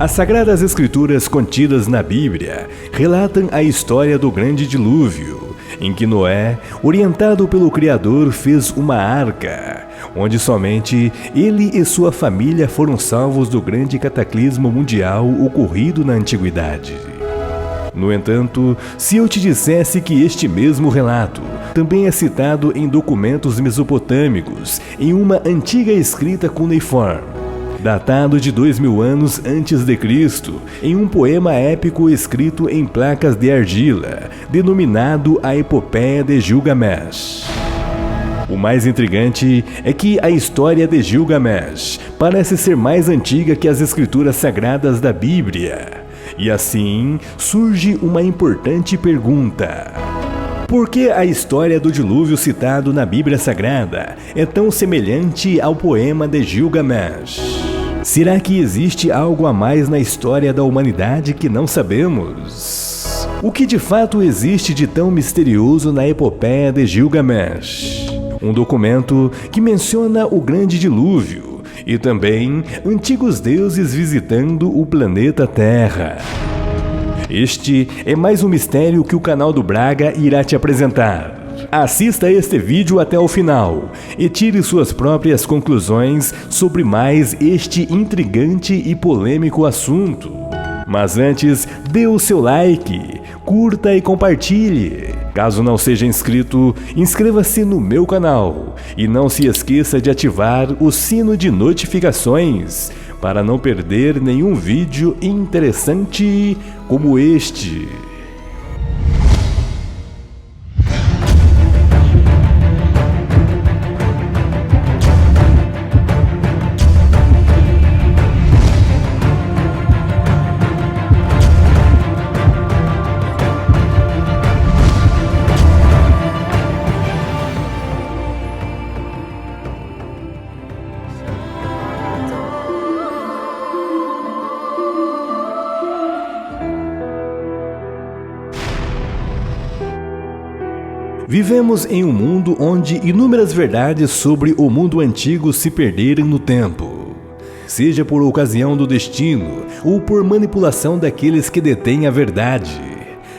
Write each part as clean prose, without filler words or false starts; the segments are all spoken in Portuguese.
As Sagradas Escrituras contidas na Bíblia relatam a história do grande dilúvio, em que Noé, orientado pelo Criador, fez uma arca, onde somente ele e sua família foram salvos do grande cataclismo mundial ocorrido na antiguidade. No entanto, se eu te dissesse que este mesmo relato também é citado em documentos mesopotâmicos, em uma antiga escrita cuneiforme, datado de 2000 anos antes de Cristo, em um poema épico escrito em placas de argila, denominado a Epopeia de Gilgamesh. O mais intrigante é que a história de Gilgamesh parece ser mais antiga que as escrituras sagradas da Bíblia. E assim surge uma importante pergunta: por que a história do dilúvio citado na Bíblia Sagrada é tão semelhante ao poema de Gilgamesh? Será que existe algo a mais na história da humanidade que não sabemos? O que de fato existe de tão misterioso na Epopeia de Gilgamesh? Um documento que menciona o grande dilúvio e também antigos deuses visitando o planeta Terra. Este é mais um mistério que o canal do Braga irá te apresentar. Assista este vídeo até o final e tire suas próprias conclusões sobre mais este intrigante e polêmico assunto. Mas antes, dê o seu like, curta e compartilhe. Caso não seja inscrito, inscreva-se no meu canal e não se esqueça de ativar o sino de notificações para não perder nenhum vídeo interessante como este. Vivemos em um mundo onde inúmeras verdades sobre o mundo antigo se perderam no tempo, seja por ocasião do destino ou por manipulação daqueles que detêm a verdade,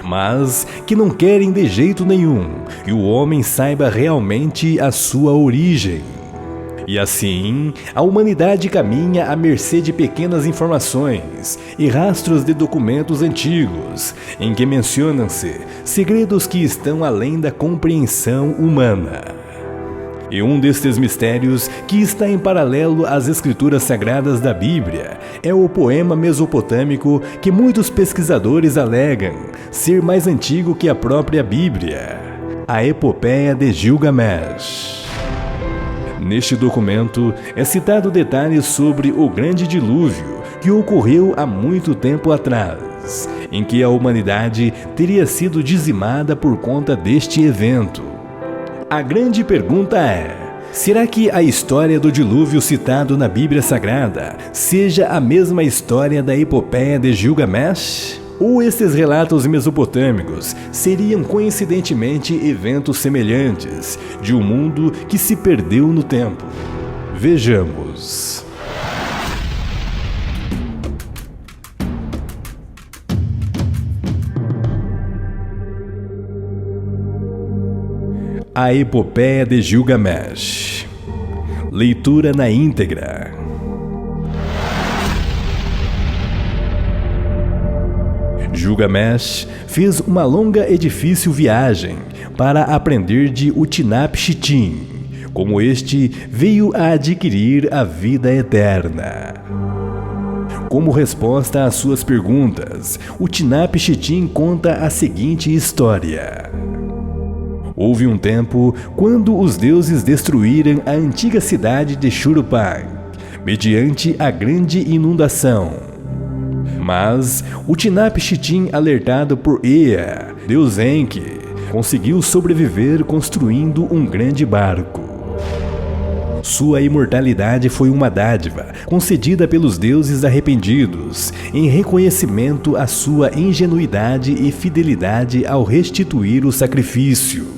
mas que não querem de jeito nenhum que o homem saiba realmente a sua origem. E assim, a humanidade caminha à mercê de pequenas informações e rastros de documentos antigos, em que mencionam-se segredos que estão além da compreensão humana. E um destes mistérios, que está em paralelo às escrituras sagradas da Bíblia, é o poema mesopotâmico que muitos pesquisadores alegam ser mais antigo que a própria Bíblia, a Epopeia de Gilgamesh. Neste documento é citado detalhes sobre o grande dilúvio que ocorreu há muito tempo atrás, em que a humanidade teria sido dizimada por conta deste evento. A grande pergunta é: será que a história do dilúvio citado na Bíblia Sagrada seja a mesma história da Epopeia de Gilgamesh? Ou estes relatos mesopotâmicos seriam coincidentemente eventos semelhantes de um mundo que se perdeu no tempo? Vejamos. A Epopeia de Gilgamesh. Leitura na íntegra. Gilgamesh fez uma longa e difícil viagem para aprender de Utnapishtim, como este veio a adquirir a vida eterna. Como resposta às suas perguntas, Utnapishtim conta a seguinte história. Houve um tempo quando os deuses destruíram a antiga cidade de Shuruppak, mediante a grande inundação. Mas Utnapishtim, alertado por Ea, deus Enki, conseguiu sobreviver construindo um grande barco. Sua imortalidade foi uma dádiva concedida pelos deuses arrependidos, em reconhecimento à sua ingenuidade e fidelidade ao restituir o sacrifício.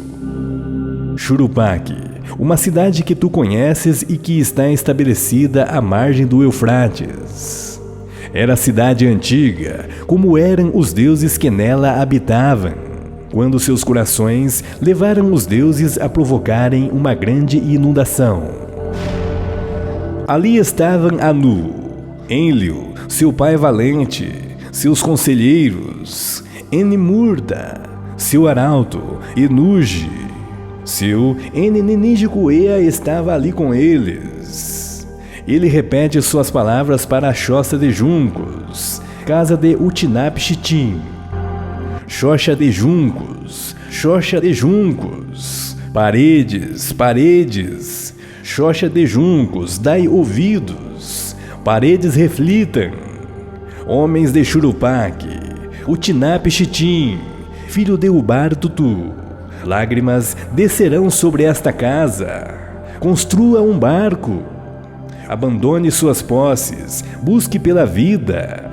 Shuruppak, uma cidade que tu conheces e que está estabelecida à margem do Eufrates. Era a cidade antiga, como eram os deuses que nela habitavam, quando seus corações levaram os deuses a provocarem uma grande inundação. Ali estavam Anu, Enlil, seu pai valente, seus conselheiros, Enimurda, seu arauto, Enuge, seu Ennenígico Ea estava ali com eles. Ele repete suas palavras para a choça de juncos, casa de Utinap-Chitim. Xoxa de juncos, xoxa de juncos, paredes, paredes, xoxa de juncos, dai ouvidos, paredes reflitam. Homens de Churupaque, Utinap-Chitim, filho de Ubar-Tutu, lágrimas descerão sobre esta casa. Construa um barco. Abandone suas posses, busque pela vida.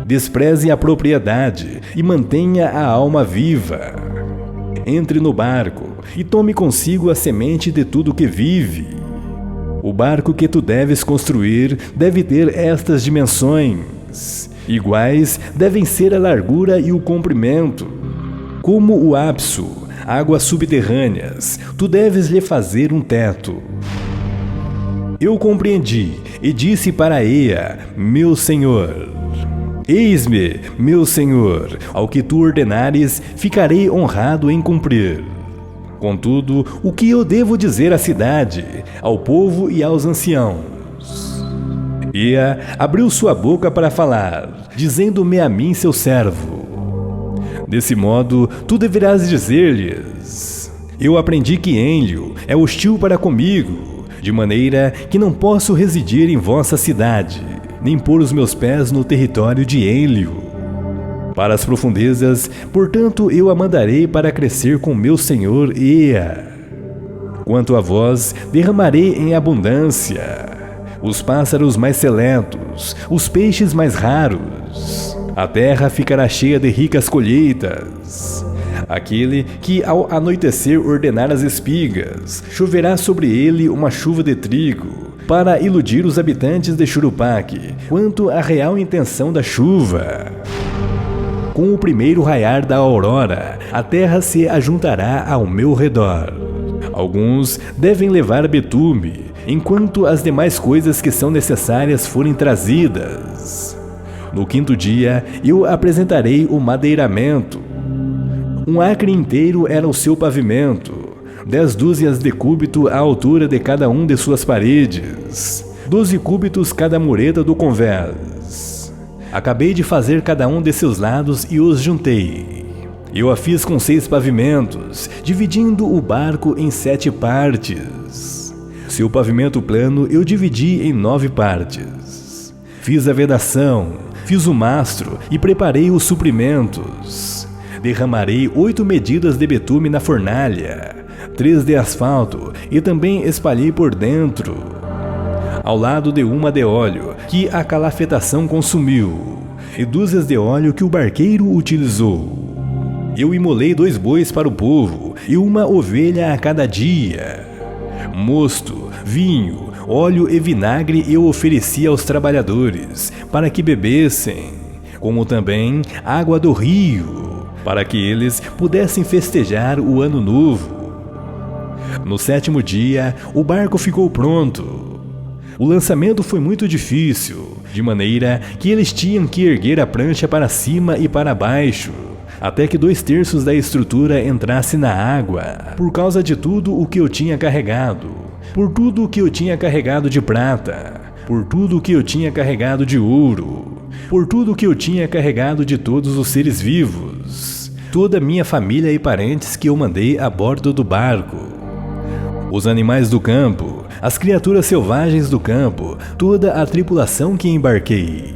Despreze a propriedade e mantenha a alma viva. Entre no barco e tome consigo a semente de tudo que vive. O barco que tu deves construir deve ter estas dimensões. Iguais devem ser a largura e o comprimento. Como o apso, águas subterrâneas, tu deves lhe fazer um teto. Eu compreendi e disse para Ea, meu senhor: eis-me, meu senhor, ao que tu ordenares, ficarei honrado em cumprir. Contudo, o que eu devo dizer à cidade, ao povo e aos anciãos? Ea abriu sua boca para falar, dizendo-me a mim, seu servo: desse modo, tu deverás dizer-lhes: eu aprendi que Enlil é hostil para comigo, de maneira que não posso residir em vossa cidade, nem pôr os meus pés no território de Enlil. Para as profundezas, portanto, eu a mandarei para crescer com meu senhor Ea. Quanto a vós, derramarei em abundância os pássaros mais seletos, os peixes mais raros. A terra ficará cheia de ricas colheitas. Aquele que ao anoitecer ordenar as espigas, choverá sobre ele uma chuva de trigo, para iludir os habitantes de Churupaque quanto à real intenção da chuva. Com o primeiro raiar da aurora, a terra se ajuntará ao meu redor. Alguns devem levar betume, enquanto as demais coisas que são necessárias forem trazidas. No quinto dia, eu apresentarei o madeiramento. Um acre inteiro era o seu pavimento, 10 dúzias de cúbito à altura de cada um de suas paredes, 12 cúbitos cada mureta do convés. Acabei de fazer cada um de seus lados e os juntei. Eu a fiz com 6 pavimentos, dividindo o barco em 7 partes. Seu pavimento plano eu dividi em 9 partes. Fiz a vedação, fiz o mastro e preparei os suprimentos. Derramarei 8 medidas de betume na fornalha, 3 de asfalto e também espalhei por dentro, ao lado de uma de óleo que a calafetação consumiu, e dúzias de óleo que o barqueiro utilizou. Eu imolei 2 bois para o povo e uma ovelha a cada dia. Mosto, vinho, óleo e vinagre eu ofereci aos trabalhadores para que bebessem, como também água do rio, para que eles pudessem festejar o ano novo. No 7º dia, o barco ficou pronto. O lançamento foi muito difícil, de maneira que eles tinham que erguer a prancha para cima e para baixo, até que 2/3 da estrutura entrasse na água, por causa de tudo o que eu tinha carregado, por tudo o que eu tinha carregado de prata, por tudo o que eu tinha carregado de ouro, por tudo o que eu tinha carregado de todos os seres vivos, toda a minha família e parentes que eu mandei a bordo do barco. Os animais do campo, as criaturas selvagens do campo, toda a tripulação que embarquei.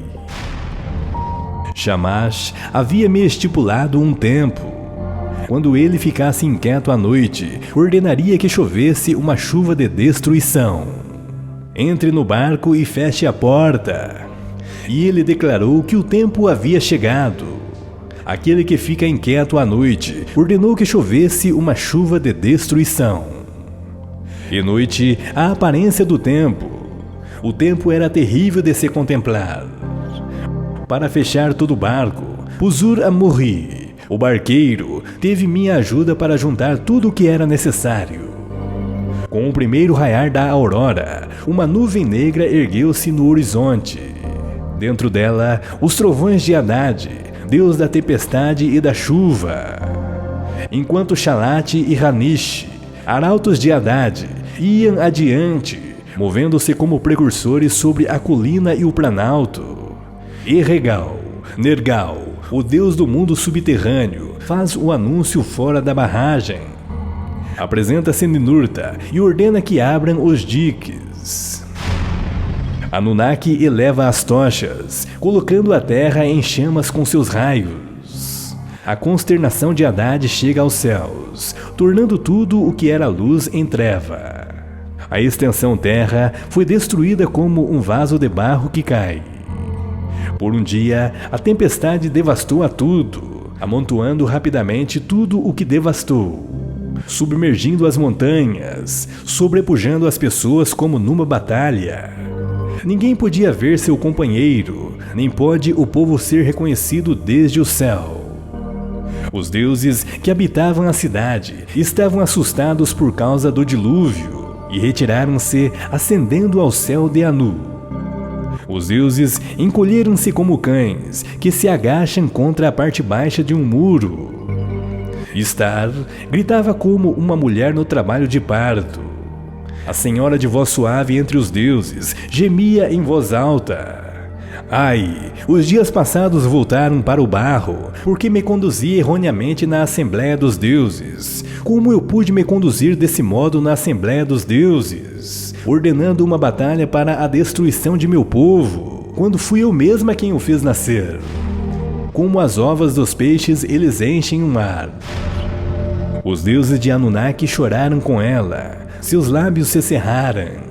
Shamash havia me estipulado um tempo. Quando ele ficasse inquieto à noite, ordenaria que chovesse uma chuva de destruição. Entre no barco e feche a porta. E ele declarou que o tempo havia chegado. Aquele que fica inquieto à noite ordenou que chovesse uma chuva de destruição. E noite, a aparência do tempo. O tempo era terrível de se contemplar. para fechar todo o barco. Puzur-Amurri, o barqueiro, teve minha ajuda para juntar tudo o que era necessário. Com o primeiro raiar da aurora, uma nuvem negra ergueu-se no horizonte. Dentro dela, os trovões de Haddad, deus da tempestade e da chuva. Enquanto Shalat e Hanish, arautos de Haddad, iam adiante, movendo-se como precursores sobre a colina e o planalto. E Regal, Nergal, o deus do mundo subterrâneo, faz o anúncio fora da barragem. Apresenta-se Ninurta e ordena que abram os diques. Anunnaki eleva as tochas, colocando a terra em chamas com seus raios. A consternação de Haddad chega aos céus, tornando tudo o que era luz em treva. A extensão terra foi destruída como um vaso de barro que cai. Por um dia, a tempestade devastou a tudo, amontoando rapidamente tudo o que devastou, submergindo as montanhas, sobrepujando as pessoas como numa batalha. Ninguém podia ver seu companheiro, nem pode o povo ser reconhecido desde o céu. Os deuses que habitavam a cidade estavam assustados por causa do dilúvio e retiraram-se, ascendendo ao céu de Anu. Os deuses encolheram-se como cães que se agacham contra a parte baixa de um muro. Star gritava como uma mulher no trabalho de parto. A senhora de voz suave entre os deuses gemia em voz alta. Ai, os dias passados voltaram para o barro, porque me conduzi erroneamente na Assembleia dos Deuses. Como eu pude me conduzir desse modo na Assembleia dos Deuses, ordenando uma batalha para a destruição de meu povo, quando fui eu mesma quem o fez nascer? Como as ovas dos peixes, eles enchem o mar. Os deuses de Anunnaki choraram com ela, seus lábios se cerraram.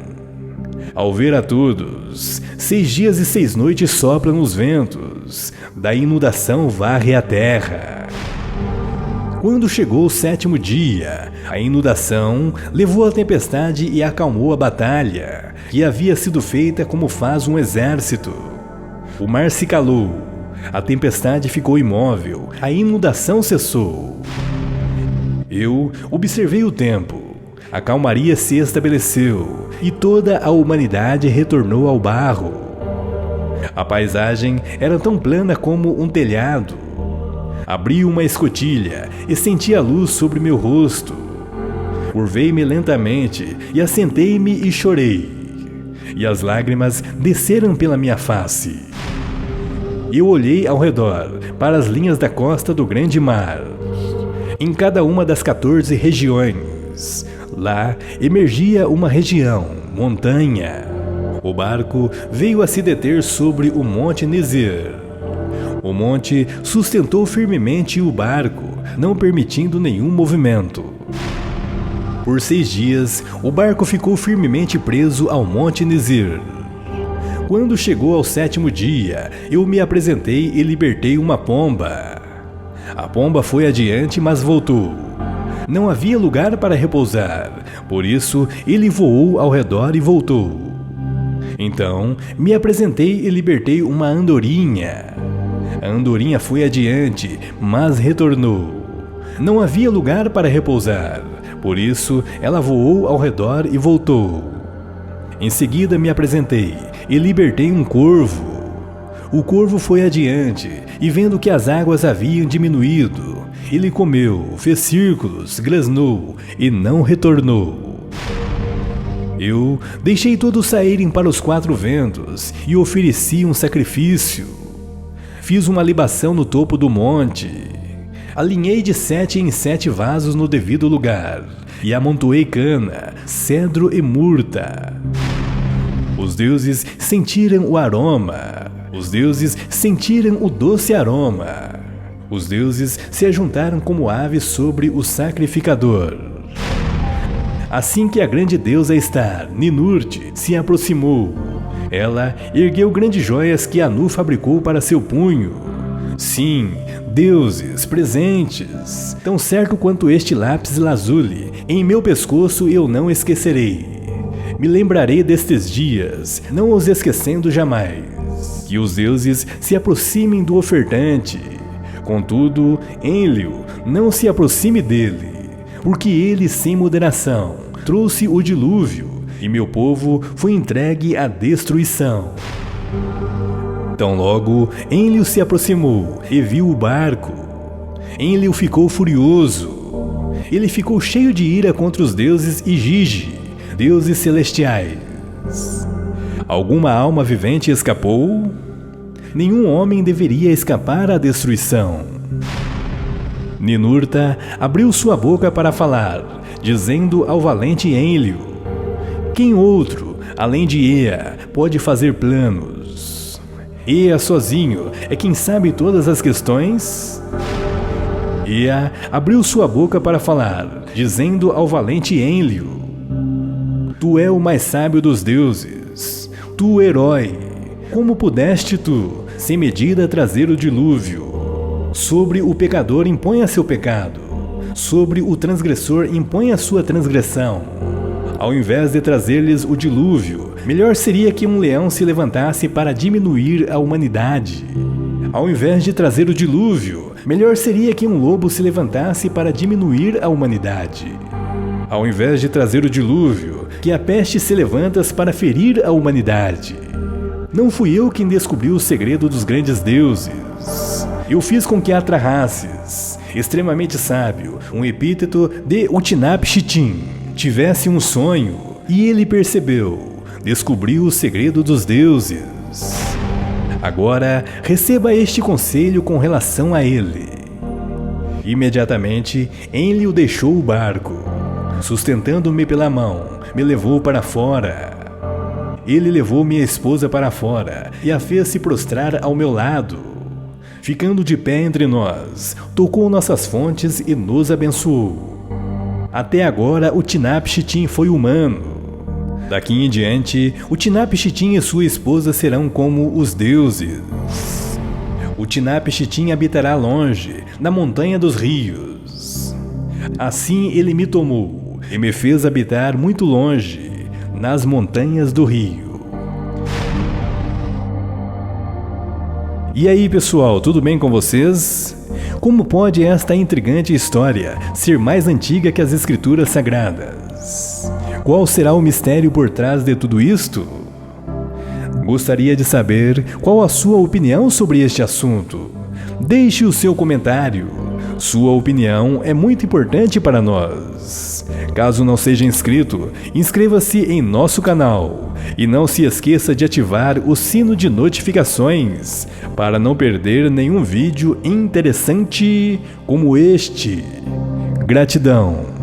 Ao ver a todos, 6 dias e 6 noites sopram os ventos, da inundação varre a terra. Quando chegou o 7º dia, a inundação levou a tempestade e acalmou a batalha, que havia sido feita como faz um exército. O mar se calou, a tempestade ficou imóvel, a inundação cessou. Eu observei o tempo. A calmaria se estabeleceu e toda a humanidade retornou ao barro. A paisagem era tão plana como um telhado. Abri uma escotilha e senti a luz sobre meu rosto. Curvei-me lentamente e assentei-me e chorei. E as lágrimas desceram pela minha face. Eu olhei ao redor para as linhas da costa do grande mar. Em cada uma das 14 regiões, lá emergia uma região, montanha. O barco veio a se deter sobre o Monte Nizir. O monte sustentou firmemente o barco, não permitindo nenhum movimento. Por 6 dias, o barco ficou firmemente preso ao Monte Nizir. Quando chegou ao 7º dia, eu me apresentei e libertei uma pomba. A pomba foi adiante, mas voltou. Não havia lugar para repousar, por isso ele voou ao redor e voltou. Então me apresentei e libertei uma andorinha. A andorinha foi adiante, mas retornou. Não havia lugar para repousar, por isso ela voou ao redor e voltou. Em seguida me apresentei e libertei um corvo. O corvo foi adiante, e vendo que as águas haviam diminuído, ele comeu, fez círculos, grasnou e não retornou. Eu deixei todos saírem para os 4 ventos e ofereci um sacrifício. Fiz uma libação no topo do monte. Alinhei de 7 em 7 vasos no devido lugar e amontoei cana, cedro e murta. Os deuses sentiram o aroma. Os deuses sentiram o doce aroma. Os deuses se ajuntaram como aves sobre o sacrificador. Assim que a grande deusa Star, Ninurta, se aproximou, ela ergueu grandes joias que Anu fabricou para seu punho. Sim, deuses presentes, tão certo quanto este lápis lazuli, em meu pescoço eu não esquecerei. Me lembrarei destes dias, não os esquecendo jamais. que os deuses se aproximem do ofertante. Contudo, Enlil não se aproxime dele, porque ele, sem moderação, trouxe o dilúvio, e meu povo foi entregue à destruição. Tão logo Enlil se aproximou e viu o barco. Enlil ficou furioso. Ele ficou cheio de ira contra os deuses Igigi, deuses celestiais. Alguma alma vivente escapou? Nenhum homem deveria escapar à destruição. Ninurta abriu sua boca para falar, dizendo ao valente Enlil: quem outro, além de Ea, pode fazer planos? Ea sozinho é quem sabe todas as questões? Ea abriu sua boca para falar, dizendo ao valente Enlil: tu é o mais sábio dos deuses, tu herói. Como pudeste tu, sem medida, trazer o dilúvio? Sobre o pecador imponha seu pecado, sobre o transgressor imponha sua transgressão. Ao invés de trazer-lhes o dilúvio, melhor seria que um leão se levantasse para diminuir a humanidade. Ao invés de trazer o dilúvio, melhor seria que um lobo se levantasse para diminuir a humanidade. Ao invés de trazer o dilúvio, que a peste se levanta para ferir a humanidade. Não fui eu quem descobriu o segredo dos grandes deuses. Eu fiz com que Atrahasis, extremamente sábio, um epíteto de Utnapishtim, tivesse um sonho, e ele percebeu, descobriu o segredo dos deuses. Agora, receba este conselho com relação a ele. Imediatamente, Enlil deixou o barco. Sustentando-me pela mão, me levou para fora. Ele levou minha esposa para fora e a fez se prostrar ao meu lado. Ficando de pé entre nós, tocou nossas fontes e nos abençoou. Até agora, Utnapishtim foi humano. Daqui em diante, Utnapishtim e sua esposa serão como os deuses. Utnapishtim habitará longe, na montanha dos rios. Assim ele me tomou e me fez habitar muito longe, nas montanhas do rio. E aí, pessoal, tudo bem com vocês? Como pode esta intrigante história ser mais antiga que as escrituras sagradas? Qual será o mistério por trás de tudo isto? Gostaria de saber qual a sua opinião sobre este assunto. Deixe o seu comentário. Sua opinião é muito importante para nós. Caso não seja inscrito, inscreva-se em nosso canal e não se esqueça de ativar o sino de notificações para não perder nenhum vídeo interessante como este. Gratidão!